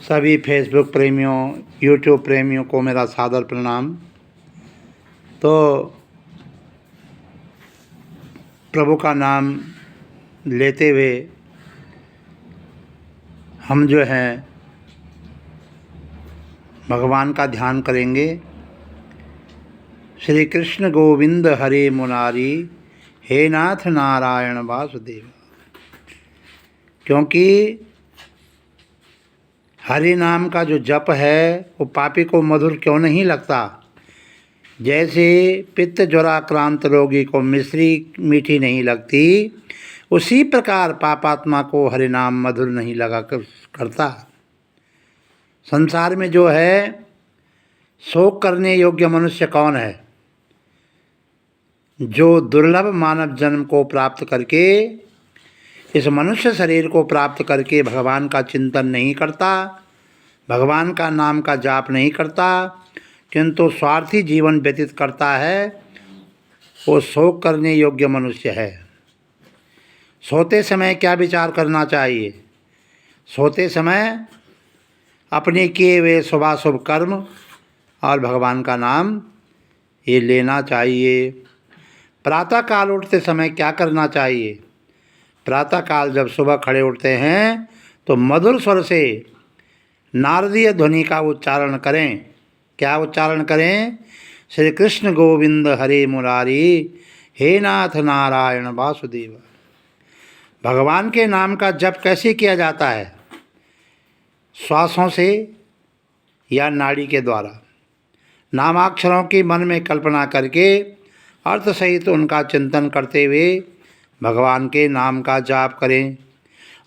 सभी फेसबुक प्रेमियों, यूट्यूब प्रेमियों को मेरा सादर प्रणाम। तो प्रभु का नाम लेते हुए हम जो हैं भगवान का ध्यान करेंगे। श्री कृष्ण गोविंद हरे मुरारी, हे नाथ नारायण वासुदेव। क्योंकि हरि नाम का जो जप है वो पापी को मधुर क्यों नहीं लगता। जैसे पित्त ज्वराक्रांत रोगी को मिश्री मीठी नहीं लगती, उसी प्रकार पापात्मा को हरि नाम मधुर नहीं लगा करता। संसार में जो है शोक करने योग्य मनुष्य कौन है? जो दुर्लभ मानव जन्म को प्राप्त करके, इस मनुष्य शरीर को प्राप्त करके भगवान का चिंतन नहीं करता, भगवान का नाम का जाप नहीं करता, किंतु स्वार्थी जीवन व्यतीत करता है, वो शोक करने योग्य मनुष्य है। सोते समय क्या विचार करना चाहिए? सोते समय अपने किए हुए शुभाशुभ कर्म और भगवान का नाम ये लेना चाहिए। प्रातः काल उठते समय क्या करना चाहिए? प्रातः काल जब सुबह खड़े उठते हैं तो मधुर स्वर से नारदीय ध्वनि का उच्चारण करें। क्या उच्चारण करें? श्री कृष्ण गोविंद हरे मुरारी, हे नाथ नारायण वासुदेव। भगवान के नाम का जप कैसे किया जाता है? श्वासों से या नाड़ी के द्वारा। नामाक्षरों की मन में कल्पना करके अर्थ सहित उनका चिंतन करते हुए भगवान के नाम का जाप करें।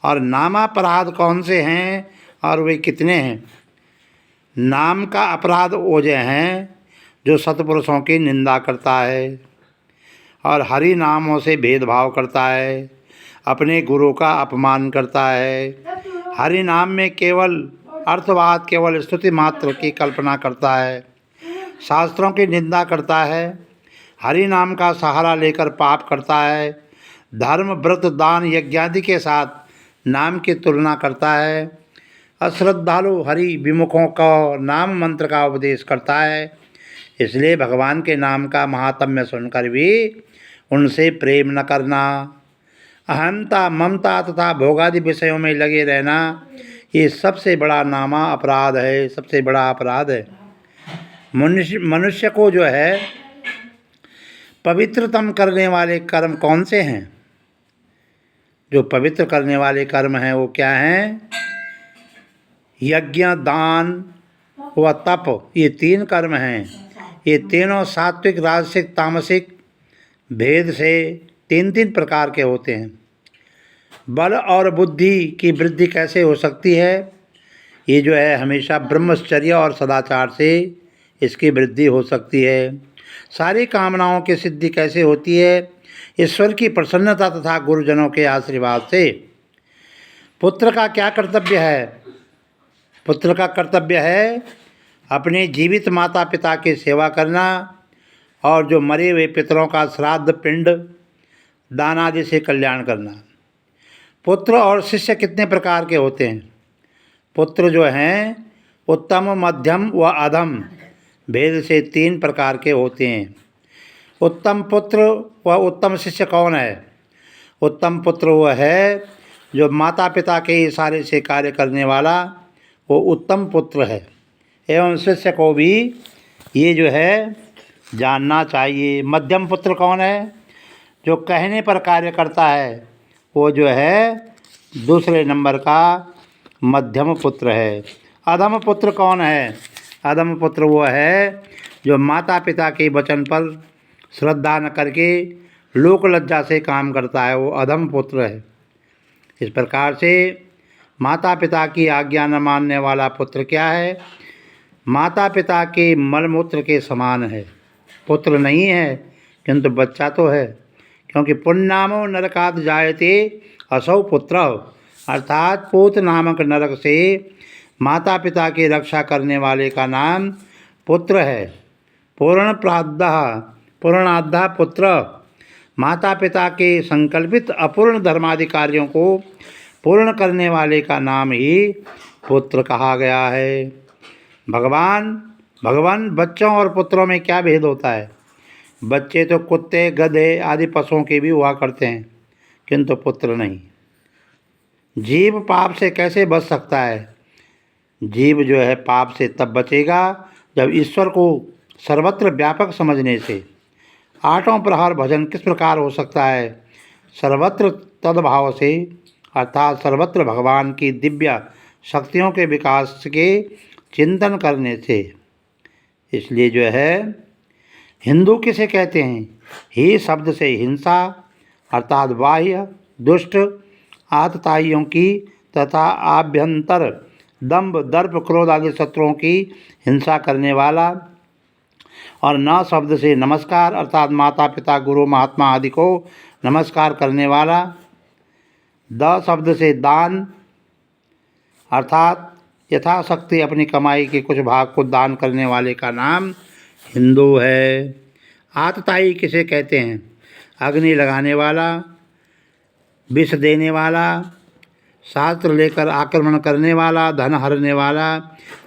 और नामापराध कौन से हैं और वे कितने हैं? नाम का अपराध वो जो हैं जो सत्पुरुषों की निंदा करता है और हरि नामों से भेदभाव करता है, अपने गुरु का अपमान करता है, हरि नाम में केवल अर्थवाद, केवल स्तुति मात्र की कल्पना करता है, शास्त्रों की निंदा करता है, हरि नाम का सहारा लेकर पाप करता है, धर्म व्रत दान यज्ञादि के साथ नाम की तुलना करता है, अश्रद्धालु हरि विमुखों को नाम मंत्र का उपदेश करता है। इसलिए भगवान के नाम का महात्म्य सुनकर भी उनसे प्रेम न करना, अहंता ममता तथा भोगादि विषयों में लगे रहना, ये सबसे बड़ा नामा अपराध है, सबसे बड़ा अपराध है। मनुष्य को जो है पवित्रतम करने वाले कर्म कौन से हैं? जो पवित्र करने वाले कर्म हैं वो क्या हैं? यज्ञ, दान व तप, ये तीन कर्म हैं। ये तीनों सात्विक, राजसिक, तामसिक भेद से तीन तीन प्रकार के होते हैं। बल और बुद्धि की वृद्धि कैसे हो सकती है? ये जो है हमेशा ब्रह्मचर्य और सदाचार से इसकी वृद्धि हो सकती है। सारी कामनाओं की सिद्धि कैसे होती है? ईश्वर की प्रसन्नता तथा गुरुजनों के आशीर्वाद से। पुत्र का क्या कर्तव्य है? पुत्र का कर्तव्य है अपने जीवित माता पिता की सेवा करना और जो मरे हुए पितरों का श्राद्ध पिंड दान आदि से कल्याण करना। पुत्र और शिष्य कितने प्रकार के होते हैं? पुत्र जो हैं उत्तम, मध्यम व अधम भेद से तीन प्रकार के होते हैं। उत्तम पुत्र व उत्तम शिष्य कौन है? उत्तम पुत्र वह है जो माता पिता के इशारे से कार्य करने वाला, वो उत्तम पुत्र है। एवं शिष्य को भी ये जो है जानना चाहिए। मध्यम पुत्र कौन है? जो कहने पर कार्य करता है, वो जो है दूसरे नंबर का मध्यम पुत्र है। अधम पुत्र कौन है? अधम पुत्र वो है जो माता पिता के वचन पर श्रद्धा न करके लोक लज्जा से काम करता है, वो अधम पुत्र है। इस प्रकार से माता पिता की आज्ञा न मानने वाला पुत्र क्या है? माता पिता के मलमूत्र के समान है। पुत्र नहीं है किंतु बच्चा तो है, क्योंकि पुण्यनामो नरकात् जायते असौ पुत्र, अर्थात पूत नामक नरक से माता पिता की रक्षा करने वाले का नाम पुत्र है। पूर्णाद्धा पुत्र, माता पिता के संकल्पित अपूर्ण धर्माधिकारियों को पूर्ण करने वाले का नाम ही पुत्र कहा गया है। भगवान बच्चों और पुत्रों में क्या भेद होता है? बच्चे तो कुत्ते, गधे आदि पशुओं के भी हुआ करते हैं, किंतु पुत्र नहीं। जीव पाप से कैसे बच सकता है? जीव जो है पाप से तब बचेगा जब ईश्वर को सर्वत्र व्यापक समझने से। आठों प्रहर भजन किस प्रकार हो सकता है? सर्वत्र तद्भाव से, अर्थात सर्वत्र भगवान की दिव्य शक्तियों के विकास के चिंतन करने से। इसलिए जो है हिंदू किसे कहते हैं? ही शब्द से हिंसा अर्थात बाह्य दुष्ट आतताइयों की तथा आभ्यंतर दंभ दर्प क्रोध आदि शत्रुओं की हिंसा करने वाला, और न शब्द से नमस्कार अर्थात माता पिता गुरु महात्मा आदि को नमस्कार करने वाला। द शब्द से दान अर्थात यथाशक्ति अपनी कमाई के कुछ भाग को दान करने वाले का नाम हिंदू है। आतताई किसे कहते हैं? अग्नि लगाने वाला, विष देने वाला, शास्त्र लेकर आक्रमण करने वाला, धन हरने वाला,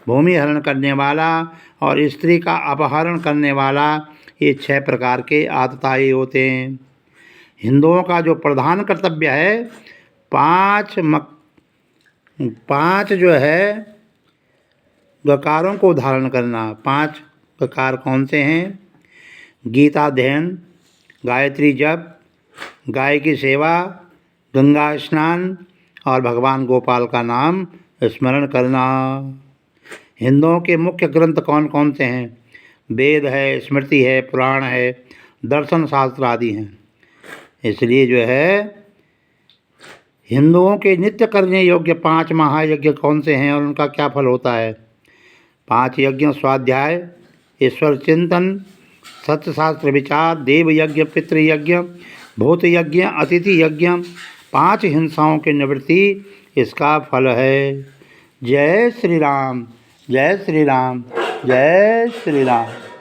भूमि हरण करने वाला और स्त्री का अपहरण करने वाला, ये 6 प्रकार के आतताई होते हैं। हिंदुओं का जो प्रधान कर्तव्य है, 5 जो है गकारों को धारण करना। 5 गकार कौन से हैं? गीता अध्ययन, गायत्री जप, गाय की सेवा, गंगा स्नान और भगवान गोपाल का नाम स्मरण करना। हिंदुओं के मुख्य ग्रंथ कौन कौन से हैं? वेद है, स्मृति है, पुराण है, दर्शन शास्त्र आदि हैं। इसलिए जो है हिंदुओं के नित्य करने योग्य 5 महायज्ञ कौन से हैं और उनका क्या फल होता है? 5 यज्ञ स्वाध्याय, ईश्वर चिंतन, सत्यशास्त्र विचार, देव यज्ञ, पितृयज्ञ, भूत यज्ञ, अतिथि यज्ञ, 5 हिंसाओं की निवृत्ति इसका फल है। जय श्री राम, जय श्री राम, जय श्री राम।